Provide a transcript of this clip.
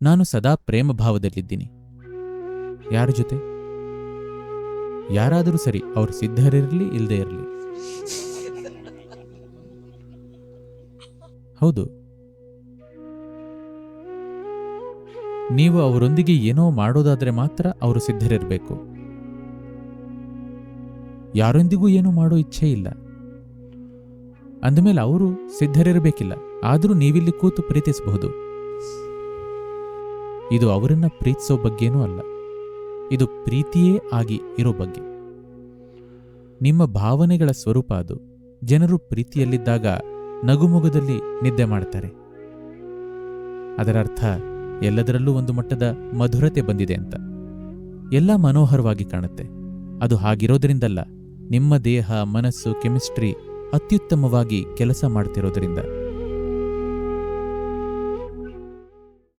ನಾನು ಸದಾ ಪ್ರೇಮ ಭಾವದಲ್ಲಿದ್ದೀನಿ. ಯಾರ ಜೊತೆ? ಯಾರಾದರೂ ಸರಿ, ಅವರು ಸಿದ್ಧರಿರಲಿ ಇಲ್ಲದೆ ಇರಲಿ. ಹೌದು, ನೀವು ಅವರೊಂದಿಗೆ ಏನೋ ಮಾಡೋದಾದ್ರೆ ಮಾತ್ರ ಅವರು ಸಿದ್ಧರಿರಬೇಕು. ಯಾರೊಂದಿಗೂ ಏನೂ ಮಾಡೋ ಇಚ್ಛೆ ಇಲ್ಲ ಅಂದಮೇಲೆ ಅವರು ಸಿದ್ಧರಿರಬೇಕಿಲ್ಲ. ಆದರೂ ನೀವಿಲ್ಲಿ ಕೂತು ಪ್ರೀತಿಸಬಹುದು. ಇದು ಅವರನ್ನ ಪ್ರೀತಿಸೋ ಬಗ್ಗೆನೂ ಅಲ್ಲ, ಇದು ಪ್ರೀತಿಯೇ ಆಗಿ ಇರೋ ಬಗ್ಗೆ. ನಿಮ್ಮ ಭಾವನೆಗಳ ಸ್ವರೂಪ ಅದು. ಜನರು ಪ್ರೀತಿಯಲ್ಲಿದ್ದಾಗ ನಗುಮೊಗದಲ್ಲಿ ನಿದ್ದೆ ಮಾಡ್ತಾರೆ. ಅದರ ಅರ್ಥ ಎಲ್ಲದರಲ್ಲೂ ಒಂದು ಮಟ್ಟದ ಮಧುರತೆ ಬಂದಿದೆ ಅಂತ. ಎಲ್ಲ ಮನೋಹರವಾಗಿ ಕಾಣುತ್ತೆ. ಅದು ಹಾಗಿರೋದ್ರಿಂದಲ್ಲ, ನಿಮ್ಮ ದೇಹ, ಮನಸ್ಸು, ಕೆಮಿಸ್ಟ್ರಿ ಅತ್ಯುತ್ತಮವಾಗಿ ಕೆಲಸ ಮಾಡ್ತಿರೋದ್ರಿಂದ.